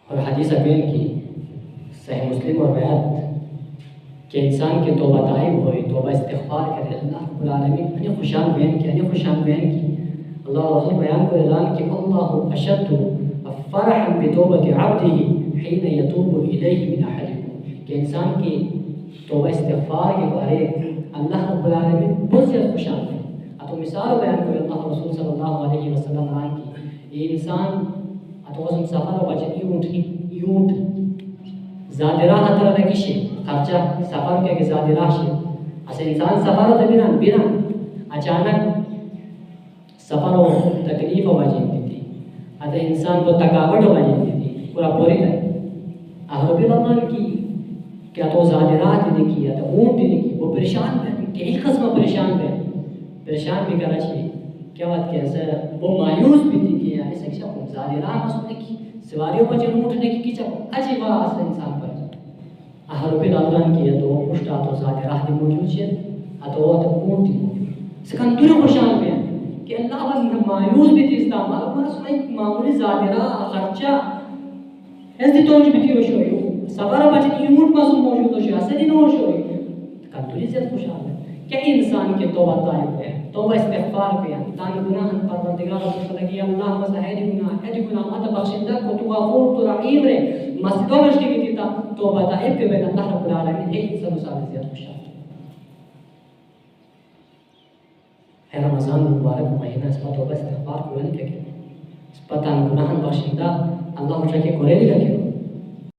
اور حدیث بین کی صحیح مسلم اور روایت کہ انسان کے توبہ طائب ہوئی، توبہ استغفار کرے، اللہ رب العالمین نے خوشان بیان کی اللہ رسول بیان کو اعلان کہ اللہ اشد فرحا بتوبۃ عبدہ حین یتوب الیہ من احدکم، کہ انسان کی توبہ استغفار کے بارے اللہ رب العالمین بہت زیادہ خوشان ہے۔ تو مثال بیان کو اللہ رسول صلی اللہ علیہ وسلم کی یہ انسان اتوزم سفر و بچ یونٹ زاد راہ تر لگیشی خرچہ سفر کے زاد راہ شی اسے انسان سفر تو بنا اچانک سفر و تکلیف و وجہ تھی اتہ انسان کو تکاوٹ و وجہ تھی پورا پوری طرح اہربی اللہ کی کیا تو زاد راہ تھی دیکھی تو اونٹ تھی دیکھی وہ پریشان ہے کئی قسم پریشان بھی کرنا چاہیے کیا بات کہ ایسا وہ مایوس بھی تھی کہ ایسا کیا کو زاد راہ مسئلہ کی سواریوں پر جو اونٹنے کی چاہو عجیب آسا انسان پر اہربی اللہ کی تو وہ پشتا تو زاد راہ دی موجود ہے تو وہ تو اونٹ دی موجود سکندر خوشان بھی کہ اللہ ون مایوس بھی تھی استعمال پر سنیں معمولی زاد راہ خرچہ ایسی توجہ بھی تھی ہو شوئی سفر بچے اونٹ پر موجود ہو شوئی ایسا نہیں ہو شوئی سکندری زیادہ خوشان ہے کہ انسان کے توبہ طائب ہے توبہ استغفار پہ تان گناہن پروردگار رسول لگی اللہ مسحید گناہ مت بخشندہ کو تو غفور تو رحیم رے مسجدوں میں کی تیتا توبہ طائب کے بین اللہ رب العالمین ہے انسان مسال زیادہ خوشان ہے رمضان مبارک مہینہ اس پر توبہ استغفار کو نہیں کہ اس پر تان گناہن بخشندہ اللہ اٹھا کے کوریلی رکھے